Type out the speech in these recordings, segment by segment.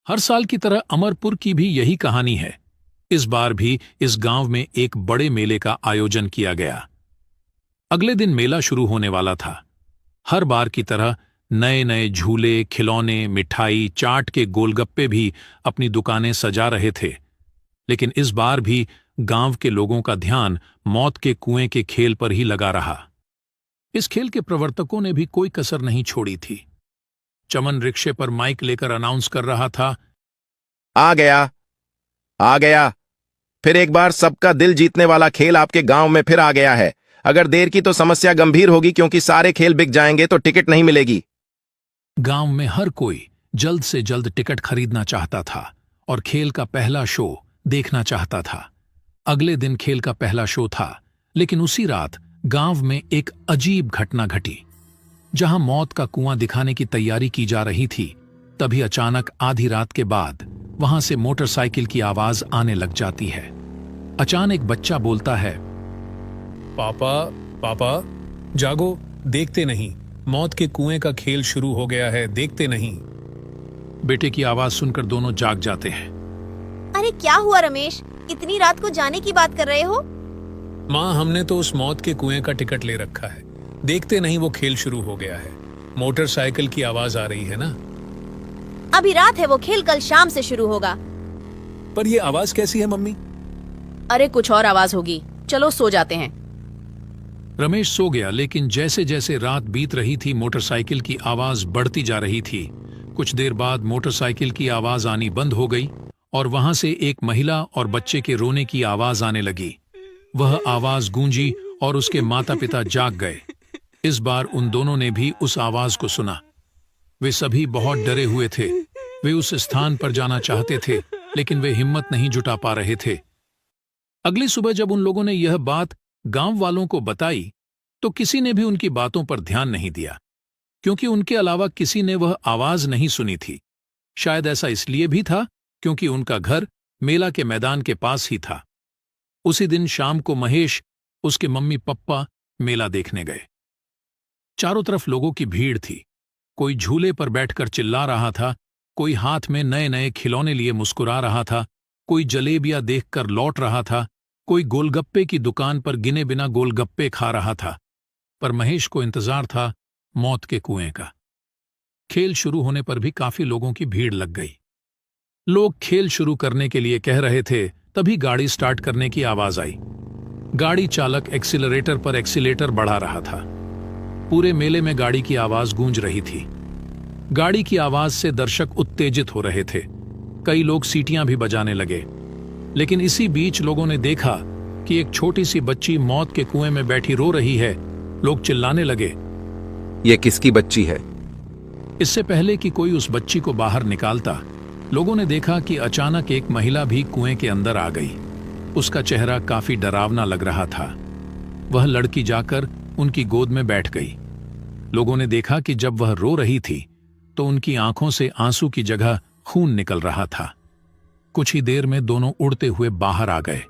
हर साल की तरह अमरपुर की भी यही कहानी है। इस बार भी इस गांव में एक बड़े मेले का आयोजन किया गया। अगले दिन मेला शुरू होने वाला था। हर बार की तरह नए नए झूले, खिलौने, मिठाई, चाट के गोलगप्पे भी अपनी दुकानें सजा रहे थे। लेकिन इस बार भी गांव के लोगों का ध्यान मौत के कुएं के खेल पर ही लगा रहा। इस खेल के प्रवर्तकों ने भी कोई कसर नहीं छोड़ी थी। चमन रिक्शे पर माइक लेकर अनाउंस कर रहा था, आ गया, आ गया। फिर एक बार सबका दिल जीतने वाला खेल आपके गांव में फिर आ गया है। अगर देर की तो समस्या गंभीर होगी, क्योंकि सारे खेल बिक जाएंगे तो टिकट नहीं मिलेगी। गांव में हर कोई जल्द से जल्द टिकट खरीदना चाहता था और खेल का पहला शो देखना चाहता था। अगले दिन खेल का पहला शो था, लेकिन उसी रात गांव में एक अजीब घटना घटी। जहां मौत का कुआं दिखाने की तैयारी की जा रही थी, तभी अचानक आधी रात के बाद वहां से मोटरसाइकिल की आवाज आने लग जाती है। अचानक बच्चा बोलता है, पापा, पापा, जागो, देखते नहीं, मौत के कुएं का खेल शुरू हो गया है, देखते नहीं। बेटे की आवाज सुनकर दोनों जाग जाते हैं। अरे क्या हुआ रमेश, इतनी रात को जाने की बात कर रहे हो? माँ, हमने तो उस मौत के कुएं का टिकट ले रखा है, देखते नहीं वो खेल शुरू हो गया है। मोटरसाइकिल की आवाज आ रही है ना। अभी रात है, वो खेल कल शाम से शुरू होगा। पर ये आवाज कैसी है मम्मी? अरे कुछ और आवाज होगी, चलो सो जाते हैं। रमेश सो गया, लेकिन जैसे जैसे रात बीत रही थी मोटरसाइकिल की आवाज बढ़ती जा रही थी। कुछ देर बाद मोटरसाइकिल की आवाज आनी बंद हो गई और वहां से एक महिला और बच्चे के रोने की आवाज आने लगी। वह आवाज गूंजी और उसके माता पिता जाग गए। इस बार उन दोनों ने भी उस आवाज को सुना। वे सभी बहुत डरे हुए थे। वे उस स्थान पर जाना चाहते थे, लेकिन वे हिम्मत नहीं जुटा पा रहे थे। अगली सुबह जब उन लोगों ने यह बात गांव वालों को बताई, तो किसी ने भी उनकी बातों पर ध्यान नहीं दिया, क्योंकि उनके अलावा किसी ने वह आवाज नहीं सुनी थी। शायद ऐसा इसलिए भी था क्योंकि उनका घर मेला के मैदान के पास ही था। उसी दिन शाम को महेश, उसके मम्मी पप्पा मेला देखने गए। चारों तरफ लोगों की भीड़ थी। कोई झूले पर बैठकर चिल्ला रहा था, कोई हाथ में नए नए खिलौने लिए मुस्कुरा रहा था, कोई जलेबियां देखकर लौट रहा था, कोई गोलगप्पे की दुकान पर गिने बिना गोलगप्पे खा रहा था। पर महेश को इंतजार था मौत के कुएं का। खेल शुरू होने पर भी काफी लोगों की भीड़ लग गई। लोग खेल शुरू करने के लिए कह रहे थे, तभी गाड़ी स्टार्ट करने की आवाज आई। गाड़ी चालक एक्सीलरेटर पर एक्सीलेटर बढ़ा रहा था। पूरे मेले में गाड़ी की आवाज गूंज रही थी। गाड़ी की आवाज से दर्शक उत्तेजित हो रहे थे। कई लोग सीटियां भी बजाने लगे। लेकिन इसी बीच लोगों ने देखा कि एक छोटी सी बच्ची मौत के कुएं में बैठी रो रही है। लोग चिल्लाने लगे, ये किसकी बच्ची है? इससे पहले कि कोई उस बच्ची को बाहर निकालता, लोगों ने देखा कि अचानक एक महिला भी कुएं के अंदर आ गई। उसका चेहरा काफी डरावना लग रहा था। वह लड़की जाकर उनकी गोद में बैठ गई। लोगों ने देखा कि जब वह रो रही थी तो उनकी आंखों से आंसू की जगह खून निकल रहा था। कुछ ही देर में दोनों उड़ते हुए बाहर आ गए।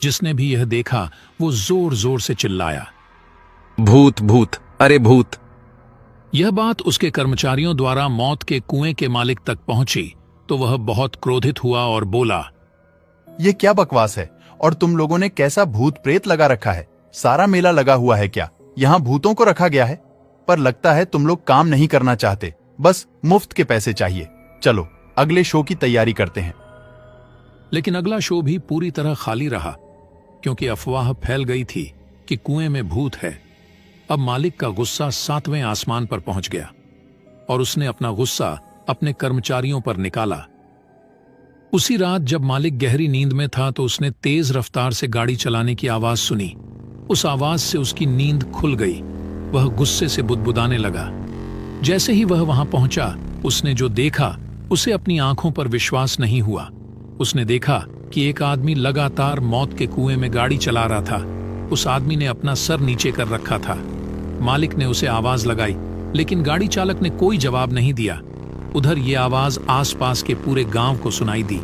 जिसने भी यह देखा वो जोर जोर से चिल्लाया, भूत, भूत, अरे भूत। यह बात उसके कर्मचारियों द्वारा मौत के कुएं के मालिक तक पहुंची तो वह बहुत क्रोधित हुआ और बोला, ये क्या बकवास है? और तुम लोगों ने कैसा भूत प्रेत लगा रखा है? सारा मेला लगा हुआ है क्या? यहाँ भूतों को रखा गया है? पर लगता है तुम लोग काम नहीं करना चाहते, बस मुफ्त के पैसे चाहिए। चलो अगले शो की तैयारी करते हैं। लेकिन अगला शो भी पूरी तरह खाली रहा, क्योंकि अफवाह फैल गई थी कि कुएं में भूत है। अब मालिक का गुस्सा 7वें आसमान पर पहुंच गया और उसने अपना गुस्सा अपने कर्मचारियों पर निकाला। उसी रात जब मालिक गहरी नींद में था तो उसने तेज रफ्तार से गाड़ी चलाने की आवाज सुनी। उस आवाज से उसकी नींद खुल गई। वह गुस्से से बुदबुदाने लगा। जैसे ही वह वहां पहुंचा, उसने जो देखा उसे अपनी आंखों पर विश्वास नहीं हुआ। उसने देखा कि एक आदमी लगातार मौत के कुएं में गाड़ी चला रहा था। उस आदमी ने अपना सर नीचे कर रखा था। मालिक ने उसे आवाज लगाई, लेकिन गाड़ी चालक ने कोई जवाब नहीं दिया। उधर ये आवाज आसपास के पूरे गांव को सुनाई दी।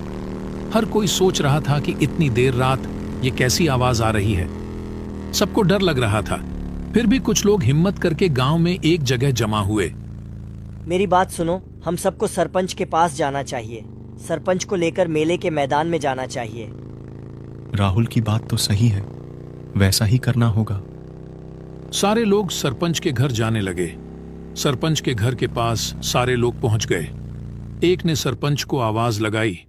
हर कोई सोच रहा था कि इतनी देर रात ये कैसी आवाज आ रही है। सबको डर लग रहा था। फिर भी कुछ लोग हिम्मत करके गांव में एक जगह जमा हुए। मेरी बात सुनो, हम सबको सरपंच के पास जाना चाहिए। सरपंच को लेकर मेले के मैदान में जाना चाहिए। राहुल की बात तो सही है, वैसा ही करना होगा। सारे लोग सरपंच के घर जाने लगे। सरपंच के घर के पास सारे लोग पहुंच गए। एक ने सरपंच को आवाज लगाई।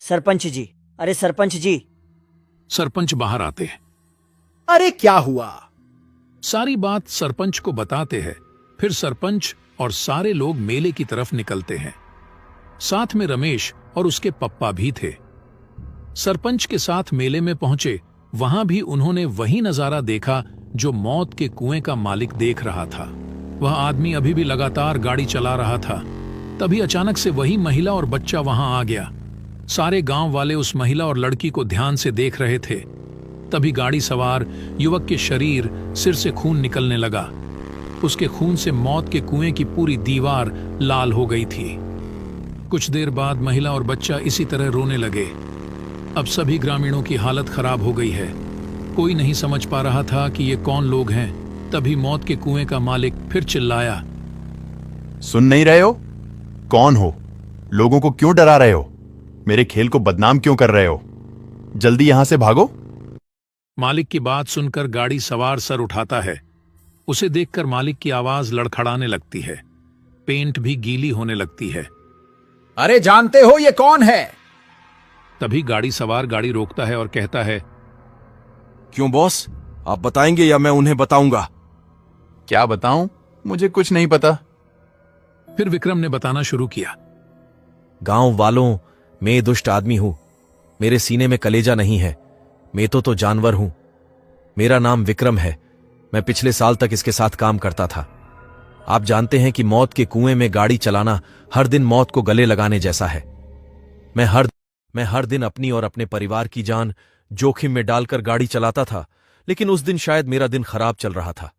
सरपंच जी, अरे सरपंच जी। सरपंच बाहर आते। अरे क्या हुआ? सारी बात सरपंच को बताते हैं। फिर सरपंच और सारे लोग मेले की तरफ निकलते हैं। साथ में रमेश और उसके पप्पा भी थे। सरपंच के साथ मेले में पहुंचे। वहां भी उन्होंने वही नजारा देखा जो मौत के कुएं का मालिक देख रहा था। वह आदमी अभी भी लगातार गाड़ी चला रहा था। तभी अचानक से वही महिला और बच्चा वहां आ गया। सारे गांव वाले उस महिला और लड़की को ध्यान से देख रहे थे। तभी गाड़ी सवार युवक के शरीर सिर से खून निकलने लगा। उसके खून से मौत के कुएं की पूरी दीवार लाल हो गई थी। कुछ देर बाद महिला और बच्चा इसी तरह रोने लगे। अब सभी ग्रामीणों की हालत खराब हो गई है। कोई नहीं समझ पा रहा था कि ये कौन लोग हैं। तभी मौत के कुएं का मालिक फिर चिल्लाया। सुन नहीं रहे हो? कौन हो? लोगों को क्यों डरा रहे हो? मेरे खेल को बदनाम क्यों कर रहे हो? जल्दी यहां से भागो। मालिक की बात सुनकर गाड़ी सवार सर उठाता है। उसे देखकर मालिक की आवाज लड़खड़ाने लगती है। पेंट भी गीली होने लगती है। अरे जानते हो ये कौन है? तभी गाड़ी सवार गाड़ी रोकता है और कहता है, क्यों बॉस, आप बताएंगे या मैं उन्हें बताऊंगा? क्या बताऊं? मुझे कुछ नहीं पता। फिर विक्रम ने बताना शुरू किया। गांव वालों, मैं दुष्ट आदमी हूं। मेरे सीने में कलेजा नहीं है। मैं तो जानवर हूं। मेरा नाम विक्रम है। मैं पिछले साल तक इसके साथ काम करता था। आप जानते हैं कि मौत के कुएं में गाड़ी चलाना हर दिन मौत को गले लगाने जैसा है। मैं हर दिन अपनी और अपने परिवार की जान जोखिम में डालकर गाड़ी चलाता था, लेकिन उस दिन शायद मेरा दिन खराब चल रहा था।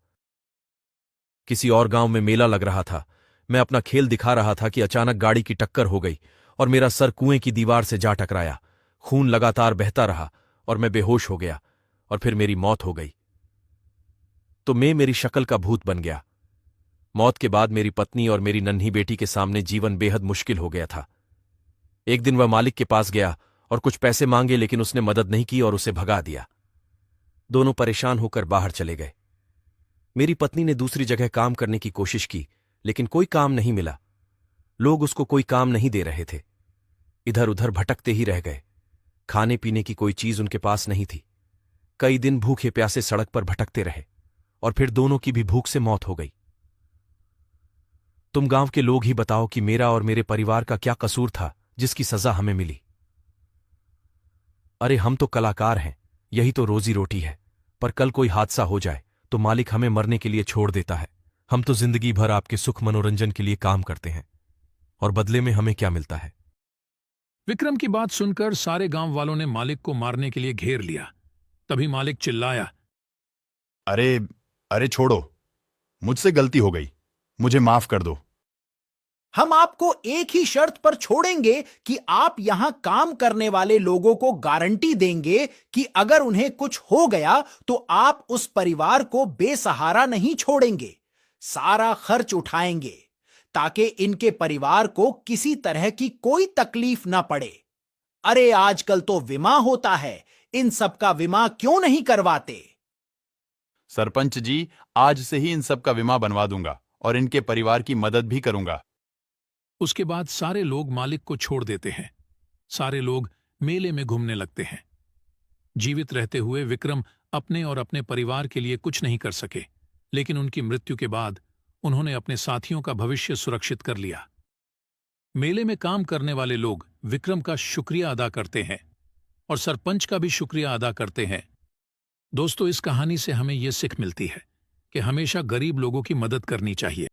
किसी और गांव में मेला लग रहा था। मैं अपना खेल दिखा रहा था कि अचानक गाड़ी की टक्कर हो गई और मेरा सर कुएं की दीवार से जा टकराया। खून लगातार बहता रहा और मैं बेहोश हो गया और फिर मेरी मौत हो गई। तो मैं मेरी शक्ल का भूत बन गया। मौत के बाद मेरी पत्नी और मेरी नन्ही बेटी के सामने जीवन बेहद मुश्किल हो गया था। एक दिन वह मालिक के पास गया और कुछ पैसे मांगे, लेकिन उसने मदद नहीं की और उसे भगा दिया। दोनों परेशान होकर बाहर चले गए। मेरी पत्नी ने दूसरी जगह काम करने की कोशिश की, लेकिन कोई काम नहीं मिला। लोग उसको कोई काम नहीं दे रहे थे। इधर उधर भटकते ही रह गए। खाने पीने की कोई चीज उनके पास नहीं थी। कई दिन भूखे प्यासे सड़क पर भटकते रहे और फिर दोनों की भी भूख से मौत हो गई। तुम गांव के लोग ही बताओ कि मेरा और मेरे परिवार का क्या कसूर था जिसकी सजा हमें मिली। अरे हम तो कलाकार हैं, यही तो रोजी रोटी है। पर कल कोई हादसा हो जाए तो मालिक हमें मरने के लिए छोड़ देता है। हम तो जिंदगी भर आपके सुख मनोरंजन के लिए काम करते हैं और बदले में हमें क्या मिलता है? विक्रम की बात सुनकर सारे गांव वालों ने मालिक को मारने के लिए घेर लिया। तभी मालिक चिल्लाया। अरे अरे छोड़ो, मुझसे गलती हो गई, मुझे माफ कर दो। हम आपको एक ही शर्त पर छोड़ेंगे कि आप यहां काम करने वाले लोगों को गारंटी देंगे कि अगर उन्हें कुछ हो गया तो आप उस परिवार को बेसहारा नहीं छोड़ेंगे। सारा खर्च उठाएंगे ताकि इनके परिवार को किसी तरह की कोई तकलीफ ना पड़े। अरे आजकल तो बीमा होता है, इन सब का बीमा क्यों नहीं करवाते? सरपंच जी, आज से ही इन सब का बीमा बनवा दूंगा और इनके परिवार की मदद भी करूंगा। उसके बाद सारे लोग मालिक को छोड़ देते हैं। सारे लोग मेले में घूमने लगते हैं। जीवित रहते हुए विक्रम अपने और अपने परिवार के लिए कुछ नहीं कर सके, लेकिन उनकी मृत्यु के बाद उन्होंने अपने साथियों का भविष्य सुरक्षित कर लिया। मेले में काम करने वाले लोग विक्रम का शुक्रिया अदा करते हैं और सरपंच का भी शुक्रिया अदा करते हैं। दोस्तों, इस कहानी से हमें यह सीख मिलती है कि हमेशा गरीब लोगों की मदद करनी चाहिए।